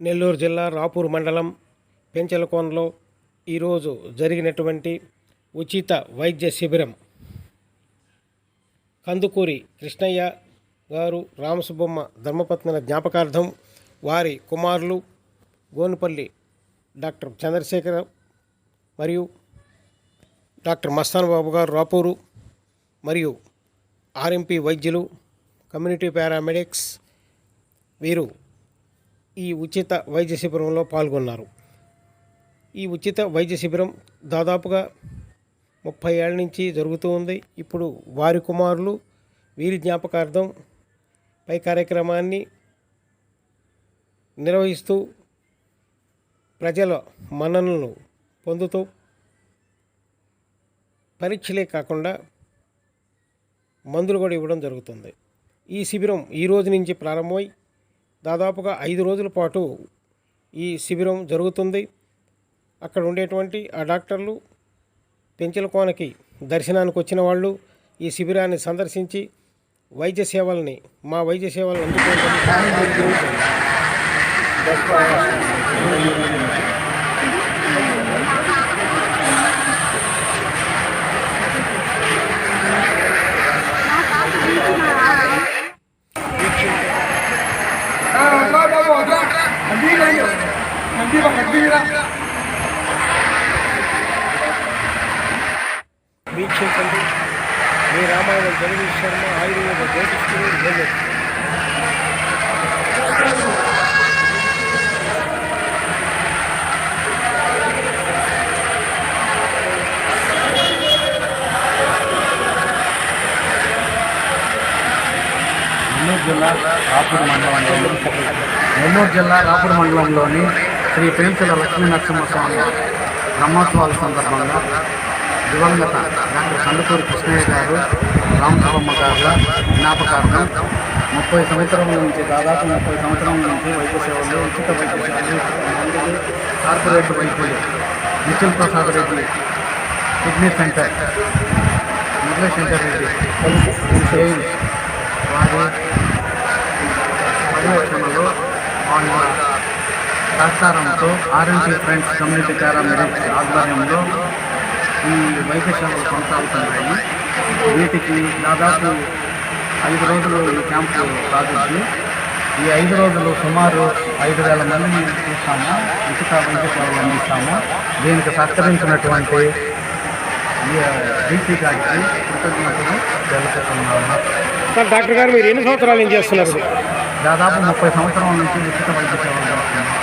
నెల్లూరు జిల్లా రాపూర్ మండలం పెంచలకోనలో ఈరోజు జరిగినటువంటి ఉచిత వైద్య శిబిరం కందుకూరి కృష్ణయ్య గారు రామసుబ్బమ్మ ధర్మపత్నుల జ్ఞాపకార్థం వారి కుమారులు గోనుపల్లి డాక్టర్ చంద్రశేఖర్ మరియు డాక్టర్ మస్తాన్ బాబు గారు రాపూరు మరియు ఆర్ఎంపీ వైద్యులు కమ్యూనిటీ పారామెడిక్స్ వీరు ఈ ఉచిత వైద్య శిబిరంలో పాల్గొన్నారు. ఈ ఉచిత వైద్య శిబిరం దాదాపుగా 30 ఏళ్ల నుంచి జరుగుతూ ఉంది. ఇప్పుడు వారి కుమారులు వీరి జ్ఞాపకార్థం పై కార్యక్రమాన్ని నిర్వహిస్తూ ప్రజల మన్ననలను పొందుతూ పరీక్షలే కాకుండా మందులు కూడా ఇవ్వడం జరుగుతుంది. ఈ శిబిరం ఈ రోజు నుంచి ప్రారంభమై దాదాపుగా 5 రోజుల పాటు ఈ శిబిరం జరుగుతుంది. అక్కడ ఉండేటువంటి ఆ డాక్టర్లు పెంచలకోనకి దర్శనానికి వచ్చిన వాళ్ళు ఈ శిబిరాన్ని సందర్శించి వైద్య సేవల్ని మా వైద్య సేవలను అందుకోవడం వీక్షించండి. మీ రామాయణం జగదీష్ శర్మ ఆయుర్వేద జ్యోతిష్కులు నెల్లూరు. నెల్లూరు జిల్లా రాపూర్ మండలంలోని శ్రీ పేంచుల లక్ష్మీ నరసింహస్వామి బ్రహ్మోత్సవాల సందర్భంగా దివంగత డాక్టర్ కందుకూరి కృష్ణయ్య గారు రామసుబ్బమ్మ గారు జ్ఞాపకార్థం 30 సంవత్సరాల నుంచి దాదాపు 30 సంవత్సరాల నుంచి వైద్య సేవలు ఉచిత వైద్య సేవలు మందులు కార్పొరేట్ వైద్యులు నిఖిల్ ప్రసాద్ రెడ్డి కిడ్నీ సెంటర్ మురళీ శంకర్ రెడ్డి వారి పర్యవేక్షణలో వాళ్ళ సహకారంతో ఆర్ఎంపీ ఫ్రెండ్స్ కమ్యూనిటీ పారామెడిక్స్ ఆధ్వర్యంలో ఈ వైద్య సేవలు కొనసాగుతున్నాయి. వీటికి దాదాపు 5 రోజులు ఈ క్యాంపు సాగుతుంది. ఈ 5 రోజులు సుమారు 5,000 మందిని చూస్తాము, ఉచిత వైద్య సేవలు అందిస్తాము. దీనికి సహకరించినటువంటి డీసీ గారికి కృతజ్ఞతలు తెలుపుతున్నాము. డాక్టర్ గారు మీరు ఎన్ని సంవత్సరాల నుంచి చేస్తున్నారు? దాదాపు 30 సంవత్సరాల నుంచి ఉచిత వైద్య సేవలు చేస్తున్నాము.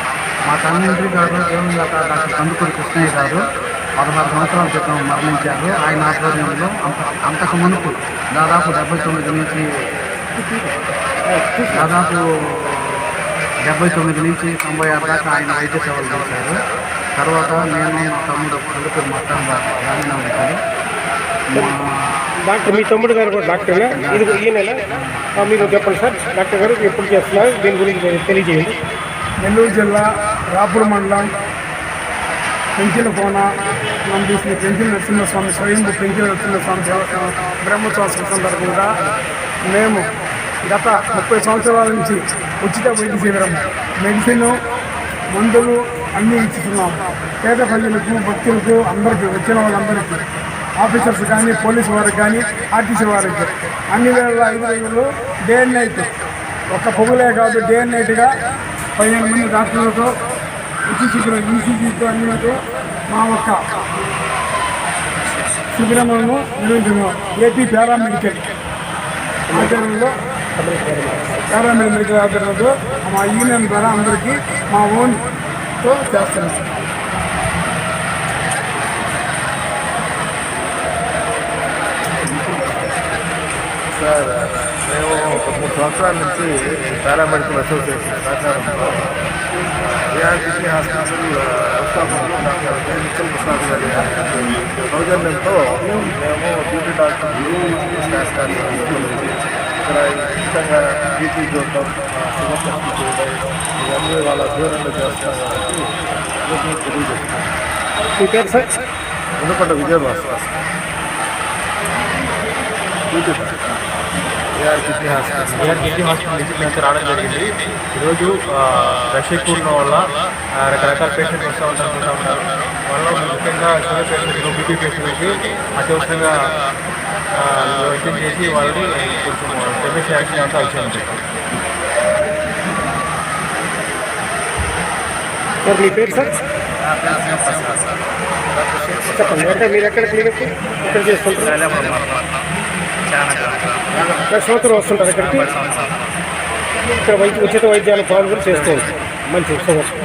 మా తండ్రి గారు దివంగత డాక్టర్ కందుకూరి కృష్ణయ్య గారు 16 సంవత్సరాల క్రితం మరణించారు. ఆయన ఆధ్వర్యంలో అంతకు మునుపు దాదాపు 79 నుంచి 96 దాకా ఆయన వైద్య సేవలు చేశారు. తర్వాత నేను మా తమ్ముడు కందుకూరి మస్తాన్ గ్రామీణ ఉంటారు. డాక్టర్ మీ తమ్ముడు గారు కూడా డాక్టర్నా? ఇది ఈయన మీరు చెప్పండి సార్. డాక్టర్ గారు ఎప్పుడు చేస్తున్నారు దీని గురించి తెలియజేయండి. నెల్లూరు జిల్లా రాపూర్ మండలం పెంచలకోన నందు శ్రీ పెంచల నరసింహస్వామి స్వయంభూ పెంచల నరసింహస్వామి బ్రహ్మోత్సవ సందర్భంగా మేము గత 30 సంవత్సరాల నుంచి ఉచిత వైద్య శిబిరం మెడిసిన్ మందులు అన్నీ ఇస్తున్నాము. పేద ప్రజలకు భక్తులకు అందరికీ వచ్చిన వాళ్ళందరికీ ఆఫీసర్స్ కానీ పోలీసు వారికి కానీ ఆర్టీసీ వారికి అన్ని వేళ 5 రోజులు డే అండ్ నైట్ ఒక్క పొగులే కాదు డే అండ్ నైట్గా 15 మంది డాక్టర్లతో ఉచిత శిబిరం ఈసీజీతో అన్నితో మా ఒక్క శిబిరములను నిర్వహించాము. ఏపీ పారామెడికల్ ఆధ్వర్యంలో పారామెడికల్ ఆధ్వర్యంలో మా యూనియన్ ద్వారా అందరికీ మా ఓన్తో చేస్తున్నాం. సార్ మేము ఒక 3 సంవత్సరాల నుంచి పారామెడికల్ అసోసియేషన్ సహకారంలో ఏఆర్టీసీ హాస్పిటల్ వ్యవస్థాపకులు డాక్టర్ నిఖిల్ ప్రసాద్ గారి సౌజన్యంతో మేము డ్యూటీ డాక్టర్లు స్టాఫ్ ఇక్కడ ఉచితంగా బీపీ చూడటం, షుగర్ టెస్ట్ చేయడం ఇవన్నీ వాళ్ళ దూరంలో చేస్తాం కాబట్టి తెలియజేస్తున్నాం. ఎందుకంటే Vijayabhaskar duty AR kidney hospital నుంచి మేము రావడం జరిగింది. ఈరోజు రష్ ఎక్కువ ఉండడం వల్ల రకరకాల పేషెంట్లు వస్తూ ఉంటారు. వాళ్ళలో ముఖ్యంగా షుగర్ పేషెంట్లు, బీపీ పేషెంట్లకి అత్యవసరంగా వైద్యం చేసి వాళ్ళని కొంచెం డెమెన్స్ యాక్షన్ అంతా వచ్చాయండి. సార్ మీ పేరు సార్ చెప్పండి. అంటే మీరు ఎక్కడ క్లినిక్ ఇక్కడ చేసుకుంటారు? సంవత్సరం వస్తుంటారు ఇక్కడికి. ఇక్కడ ఉచిత వైద్యాలు పాల్గొని చేస్తుంది. మంచి సంవత్సరం.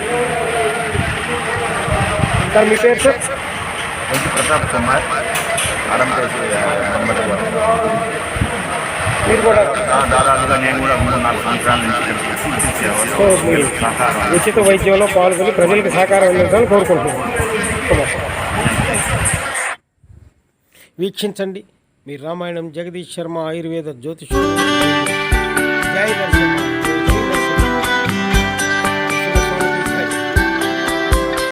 సార్ మీ పేరు సార్? ప్రతాప్ కుమార్ ఆరంభేసి మీరు కూడా దాదాపుగా నేను కూడా 3-4 సంవత్సరాల నుంచి ఉచిత వైద్యంలో పాల్గొని ప్రజలకు సహకారం అందించాలని కోరుకుంటున్నాను. వీక్షించండి మీ రామాయణం జగదీష్ శర్మ ఆయుర్వేద జ్యోతిష్. జై దర్శనం.